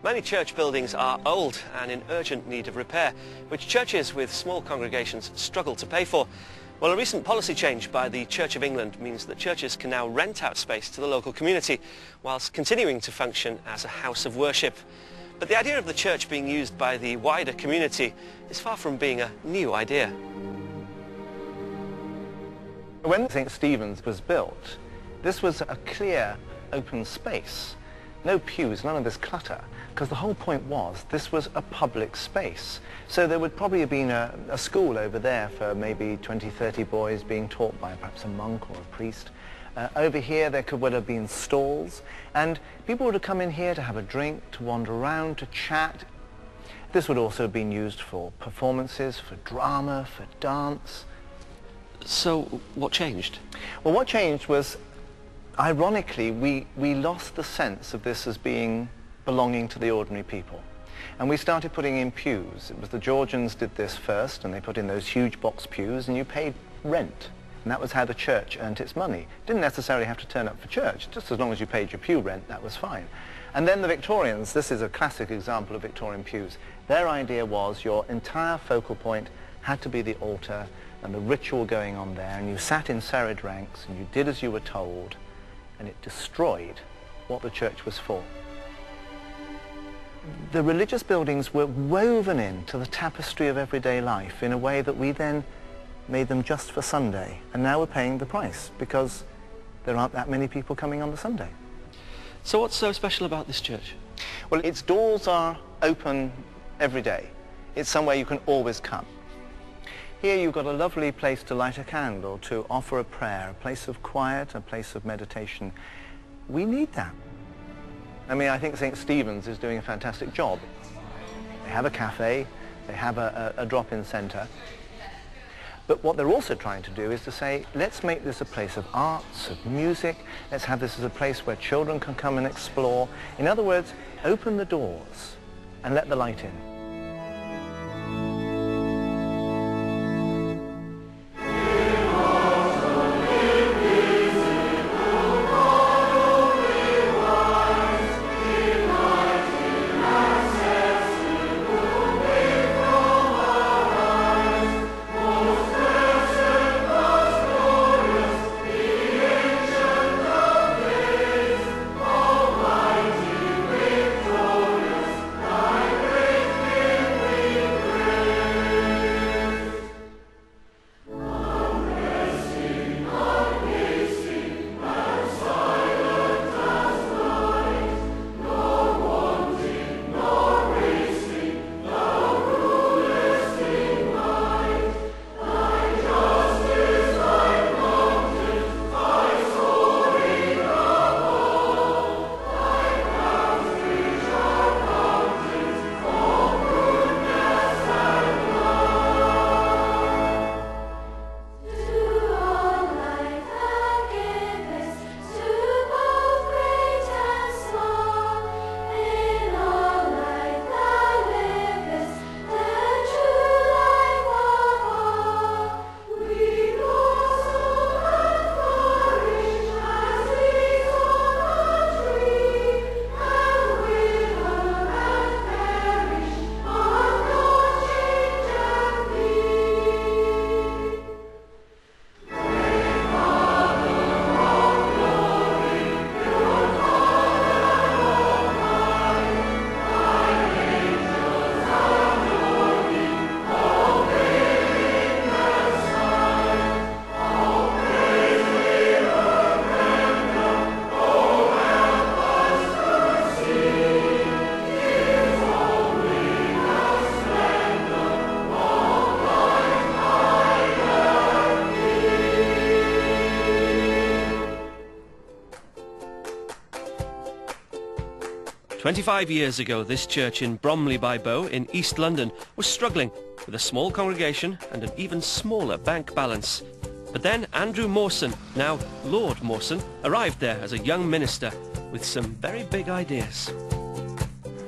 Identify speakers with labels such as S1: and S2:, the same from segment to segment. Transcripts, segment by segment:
S1: Many church buildings are old and in urgent need of repair, which churches with small congregations struggle to pay for. Well, a recent policy change by the Church of England means that churches can now rent out space to the local community, whilst continuing to function as a house of worship. But the idea of the church being used by the wider community is far from being a new idea.
S2: When St. Stephen's was built, this was a clear, open space. No pews, none of this clutter, because the whole point was this was a public space. So there would probably have been a school over there for maybe 20, 30 boys being taught by perhaps a monk or a priest. Over here there would have been stalls, and people would have come in here to have a drink, to wander around, to chat. This would also have been used for performances, for drama, for dance.
S1: So what changed?
S2: Well, what changed was, ironically, we lost the sense of this as being belonging to the ordinary people. And we started putting in pews. It was the Georgians did this first, and they put in those huge box pews, and you paid rent. And that was how the church earned its money. Didn't necessarily have to turn up for church. Just as long as you paid your pew rent, that was fine. And then the Victorians, this is a classic example of Victorian pews. Their idea was your entire focal point had to be the altar and the ritual going on there, and you sat in serried ranks, and you did as you were told, and it destroyed what the church was for. The religious buildings were woven into the tapestry of everyday life in a way that we then made them just for Sunday, and now we're paying the price because there aren't that many people coming on the Sunday.
S1: So what's so special about this church?
S2: Well, its doors are open every day. It's somewhere you can always come. Here you've got a lovely place to light a candle, to offer a prayer, a place of quiet, a place of meditation. We need that. I mean, I think St. Stephen's is doing a fantastic job. They have a cafe, they have a drop-in centre. But what they're also trying to do is to say, let's make this a place of arts, of music. Let's have this as a place where children can come and explore. In other words, open the doors and let the light in.
S1: "25 years ago, this church in Bromley by Bow in East London was struggling with a small congregation and an even smaller bank balance. But then Andrew Mawson, now Lord Mawson, arrived there as a young minister with some very big ideas.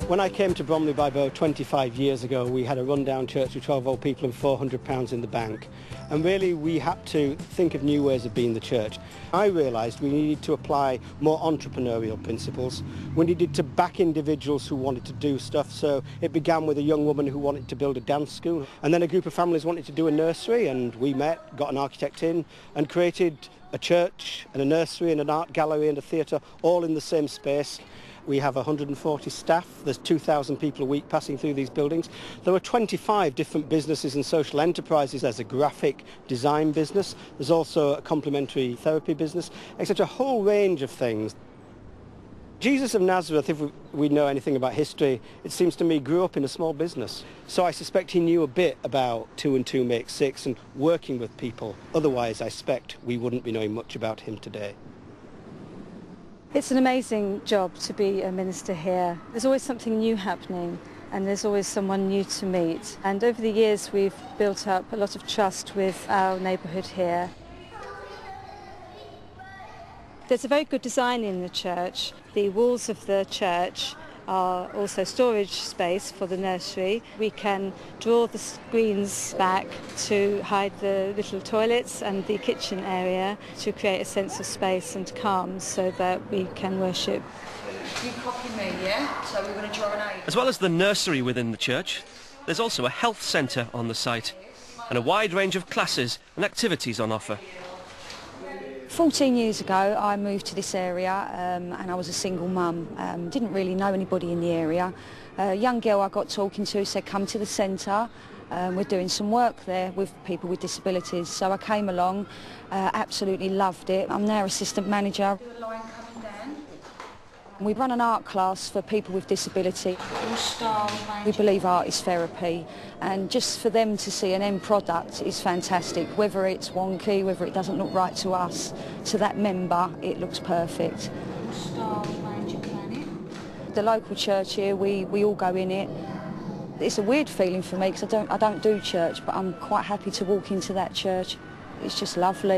S3: When I came to Bromley by Bow 25 years ago, we had a rundown church with 12 old people and £400 in the bank. And really we had to think of new ways of being the church. I realised we needed to apply more entrepreneurial principles. We needed to back individuals who wanted to do stuff, so it began with a young woman who wanted to build a dance school, and then a group of families wanted to do a nursery, and we met, got an architect in and created a church and a nursery and an art gallery and a theatre all in the same space. We have 140 staff. There's 2,000 people a week passing through these buildings. There are 25 different businesses and social enterprises. There's a graphic design business. There's also a complementary therapy business, etc. A whole range of things. Jesus of Nazareth, if we know anything about history, it seems to me grew up in a small business. So I suspect he knew a bit about 2 and 2 make 6 and working with people. Otherwise, I suspect we wouldn't be knowing much about him today.
S4: It's an amazing job to be a minister here. There's always something new happening and there's always someone new to meet. And over the years we've built up a lot of trust with our neighbourhood here. There's a very good design in the church. The walls of the church are also storage space for the nursery. We can draw the screens back to hide the little toilets and the kitchen area to create a sense of space and calm so that we can worship.
S5: You copy me, yeah? So we're going to draw an A.
S1: As well as the nursery within the church, there's also a health centre on the site and a wide range of classes and activities on offer.
S5: 14 years ago I moved to this area and I was a single mum. Didn't really know anybody in the area. A young girl I got talking to said come to the centre. We're doing some work there with people with disabilities, so I came along, absolutely loved it. I'm now assistant manager. We run an art class for people with disability. We believe art is therapy, and just for them to see an end product is fantastic. Whether it's wonky, whether it doesn't look right to us, to that member it looks perfect. The local church here, we all go in it. It's a weird feeling for me because I don't do church, but I'm quite happy to walk into that church. It's just lovely.